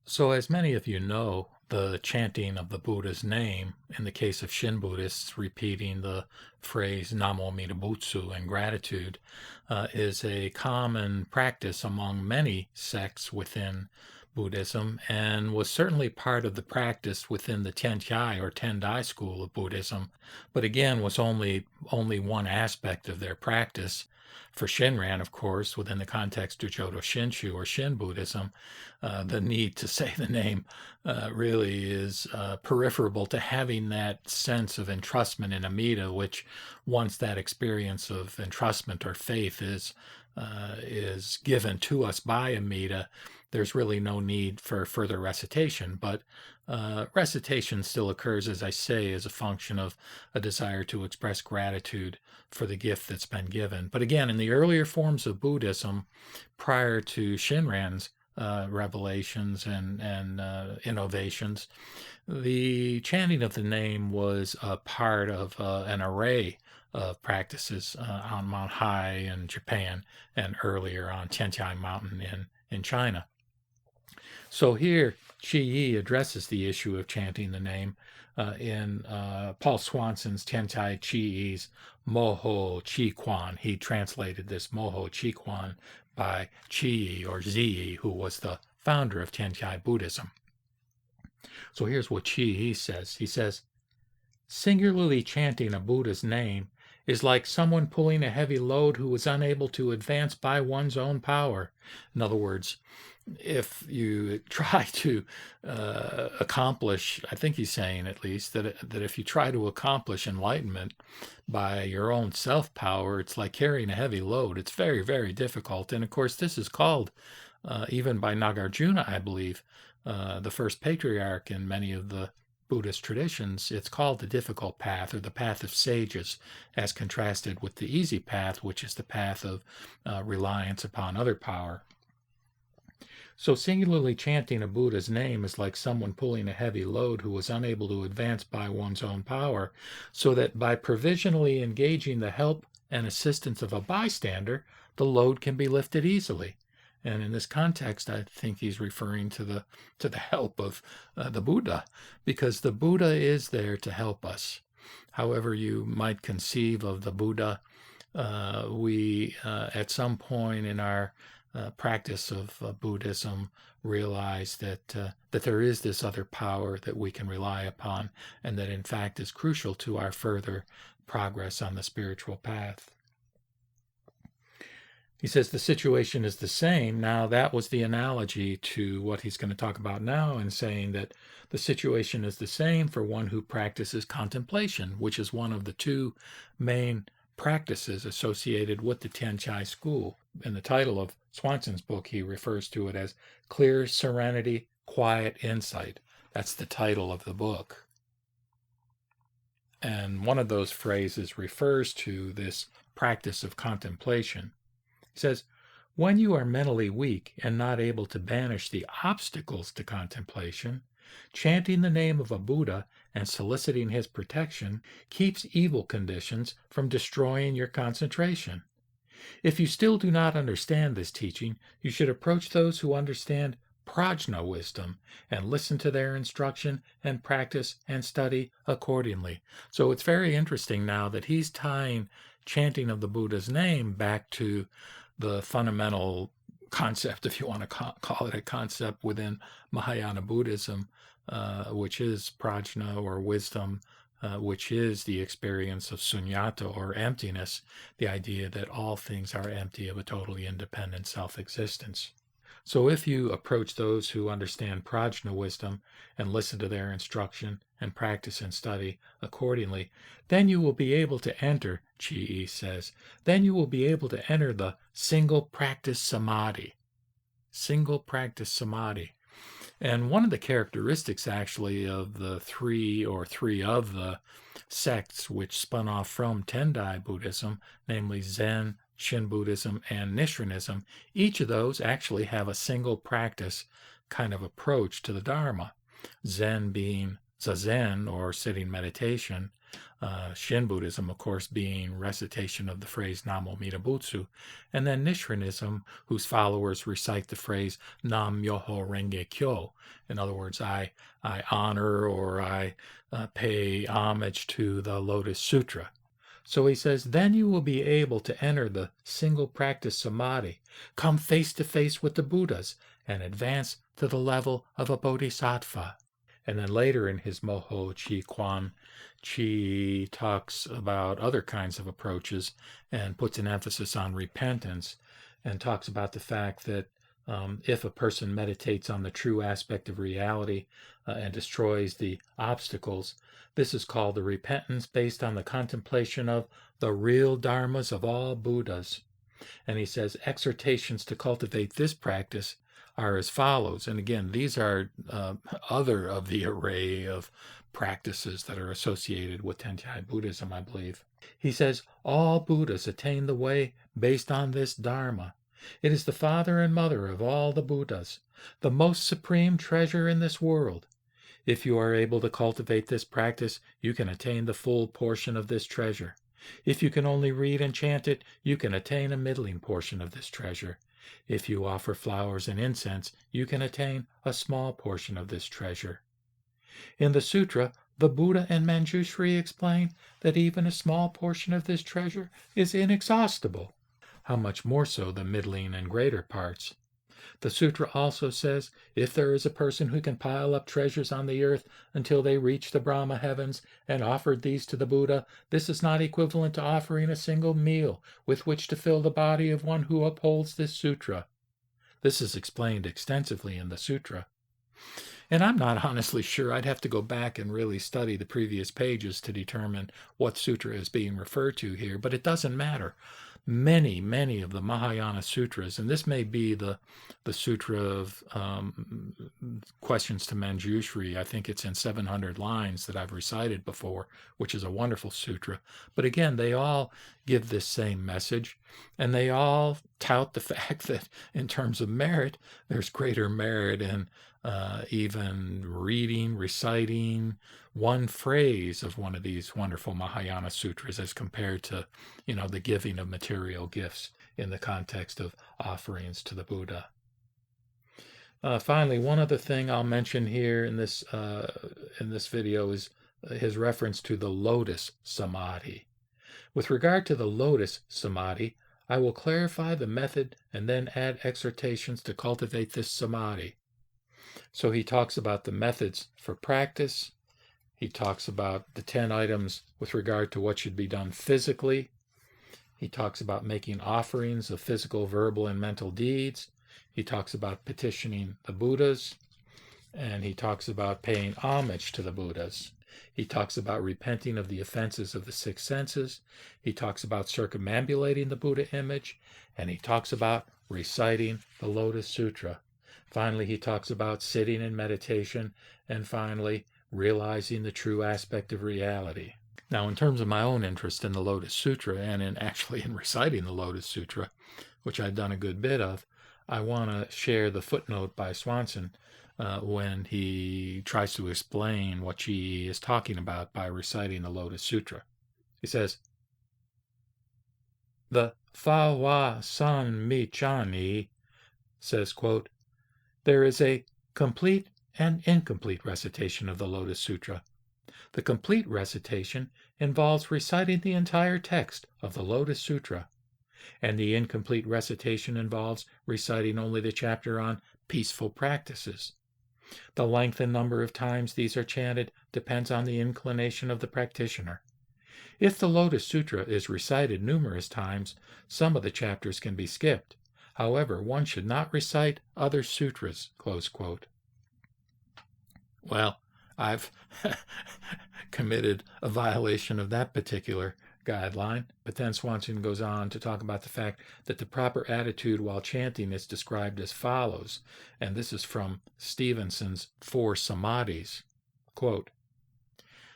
So, as many of you know, the chanting of the Buddha's name, in the case of Shin Buddhists, repeating the phrase Namo Amida Butsu in gratitude, is a common practice among many sects within Buddhism and was certainly part of the practice within the tien-tai or tien-tai school of Buddhism, but again was only one aspect of their practice. For Shinran, of course, within the context of Jodo Shinshu or Shin Buddhism, the need to say the name really is peripheral to having that sense of entrustment in Amida, which once that experience of entrustment or faith is given to us by Amida, there's really no need for further recitation. But recitation still occurs, as I say, as a function of a desire to express gratitude for the gift that's been given. But again, in the earlier forms of Buddhism, prior to Shinran's revelations and innovations, the chanting of the name was a part of an array of practices on Mount Hai in Japan and earlier on Tiantai Mountain in China. So here, Chih-i addresses the issue of chanting the name in Paul Swanson's tien-tai Chih-i's Moho chih-kuan. He translated this Moho chih-kuan by Chih-i or Zi, who was the founder of tien-tai Buddhism. So here's what Chih-i says. He says, singularly chanting a Buddha's name is like someone pulling a heavy load who is unable to advance by one's own power. In other words, if you try to accomplish, I think he's saying at least, that if you try to accomplish enlightenment by your own self-power, it's like carrying a heavy load. It's very, very difficult. And of course, this is called, even by Nagarjuna, I believe, the first patriarch in many of the Buddhist traditions, it's called the difficult path or the path of sages, as contrasted with the easy path, which is the path of reliance upon other power. So singularly chanting a Buddha's name is like someone pulling a heavy load who was unable to advance by one's own power, so that by provisionally engaging the help and assistance of a bystander, the load can be lifted easily. And in this context, I think he's referring to the help of the Buddha, because the Buddha is there to help us. However you might conceive of the Buddha, we at some point in our practice of Buddhism realize that there is this other power that we can rely upon, and that in fact is crucial to our further progress on the spiritual path. He says the situation is the same. Now, that was the analogy to what he's going to talk about now, in saying that the situation is the same for one who practices contemplation, which is one of the two main practices associated with the Tien-tai school. In the title of Swanson's book, he refers to it as clear serenity, quiet insight. That's the title of the book. And one of those phrases refers to this practice of contemplation. He says, when you are mentally weak and not able to banish the obstacles to contemplation, chanting the name of a Buddha and soliciting his protection keeps evil conditions from destroying your concentration. If you still do not understand this teaching, you should approach those who understand prajna wisdom and listen to their instruction and practice and study accordingly. So it's very interesting now that he's tying chanting of the Buddha's name back to the fundamental concept, if you want to call it a concept within Mahayana Buddhism, which is prajna or wisdom, which is the experience of sunyata or emptiness, the idea that all things are empty of a totally independent self-existence. So if you approach those who understand prajna wisdom and listen to their instruction and practice and study accordingly, then you will be able to enter, Chih-i says, then you will be able to enter the single practice samadhi. Single practice samadhi. And one of the characteristics, actually, of the three of the sects which spun off from Tendai Buddhism, namely Zen, Shin Buddhism, and Nichirenism, each of those actually have a single practice kind of approach to the Dharma. Zen being Zazen, or sitting meditation, Shin Buddhism, of course, being recitation of the phrase Namo Amida Butsu, and then Nichirenism, whose followers recite the phrase Nam Myoho Renge Kyo. In other words, I honor or I pay homage to the Lotus Sutra. So he says, then you will be able to enter the single practice samadhi, come face to face with the Buddhas, and advance to the level of a bodhisattva. And then later in his Moho Chih-kuan, Chih talks about other kinds of approaches and puts an emphasis on repentance and talks about the fact that if a person meditates on the true aspect of reality and destroys the obstacles, this is called the repentance based on the contemplation of the real dharmas of all Buddhas. And he says exhortations to cultivate this practice are as follows. And again, these are other of the array of practices that are associated with tien-tai Buddhism, I believe. He says, all Buddhas attain the way based on this dharma. It is the father and mother of all the Buddhas, the most supreme treasure in this world. If you are able to cultivate this practice, you can attain the full portion of this treasure. If you can only read and chant it, you can attain a middling portion of this treasure. If you offer flowers and incense, you can attain a small portion of this treasure. In the sutra, the Buddha and Manjushri explain that even a small portion of this treasure is inexhaustible. How much more so the middling and greater parts? The sutra also says, if there is a person who can pile up treasures on the earth until they reach the Brahma heavens and offered these to the Buddha, this is not equivalent to offering a single meal with which to fill the body of one who upholds this sutra. This is explained extensively in the sutra. And I'm not honestly sure. I'd have to go back and really study the previous pages to determine what sutra is being referred to here, but it doesn't matter. Many of the Mahayana sutras, and this may be the sutra of questions to Manjushri. I think it's in 700 lines that I've recited before, which is a wonderful sutra. But again, they all give this same message, and they all tout the fact that in terms of merit, there's greater merit in even reading, reciting one phrase of one of these wonderful Mahayana sutras as compared to, the giving of material gifts in the context of offerings to the Buddha. Finally, one other thing I'll mention here in this video is his reference to the Lotus Samadhi. With regard to the Lotus Samadhi, I will clarify the method and then add exhortations to cultivate this Samadhi. So he talks about the methods for practice. He talks about the 10 items with regard to what should be done physically. He talks about making offerings of physical, verbal, and mental deeds. He talks about petitioning the Buddhas. And he talks about paying homage to the Buddhas. He talks about repenting of the offenses of the 6 senses. He talks about circumambulating the Buddha image. And he talks about reciting the Lotus Sutra. Finally, he talks about sitting in meditation, and finally, realizing the true aspect of reality. Now, in terms of my own interest in the Lotus Sutra, and in reciting the Lotus Sutra, which I've done a good bit of, I want to share the footnote by Swanson when he tries to explain what Chih-i is talking about by reciting the Lotus Sutra. He says, the Fa Wa San Mi Chani says, quote, there is a complete and incomplete recitation of the Lotus Sutra. The complete recitation involves reciting the entire text of the Lotus Sutra, and the incomplete recitation involves reciting only the chapter on peaceful practices. The length and number of times these are chanted depends on the inclination of the practitioner. If the Lotus Sutra is recited numerous times, some of the chapters can be skipped. However, one should not recite other sutras, close quote. Well, I've committed a violation of that particular guideline, but then Swanson goes on to talk about the fact that the proper attitude while chanting is described as follows, and this is from Stevenson's 4 Samadhis. Quote,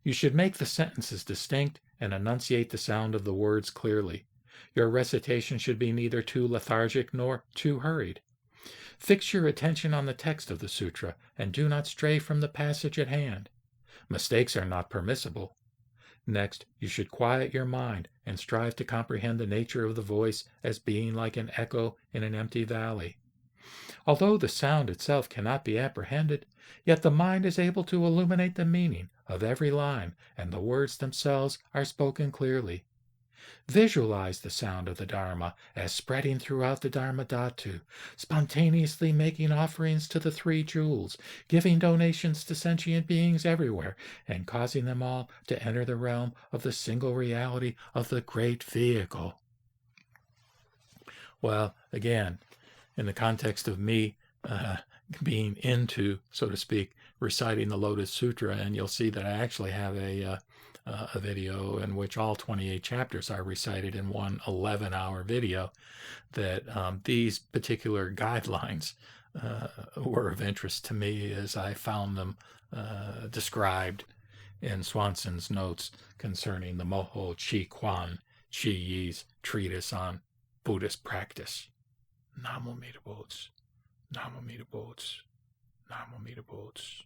you should make the sentences distinct and enunciate the sound of the words clearly. Your recitation should be neither too lethargic nor too hurried. Fix your attention on the text of the sutra and do not stray from the passage at hand. Mistakes are not permissible. Next, you should quiet your mind and strive to comprehend the nature of the voice as being like an echo in an empty valley. Although the sound itself cannot be apprehended, yet the mind is able to illuminate the meaning of every line, and the words themselves are spoken clearly. Visualize the sound of the Dharma as spreading throughout the Dharma Dhatu, spontaneously making offerings to the three jewels, giving donations to sentient beings everywhere, and causing them all to enter the realm of the single reality of the great vehicle. Well, again, in the context of me being into, so to speak, reciting the Lotus Sutra, and you'll see that I actually have a video in which all 28 chapters are recited in one 11-hour video, that these particular guidelines were of interest to me as I found them described in Swanson's notes concerning the Moho Chih-kuan, Chih-i's treatise on Buddhist practice. Namo Amida Butsu, Namo Amida Butsu, Namo Amida Butsu.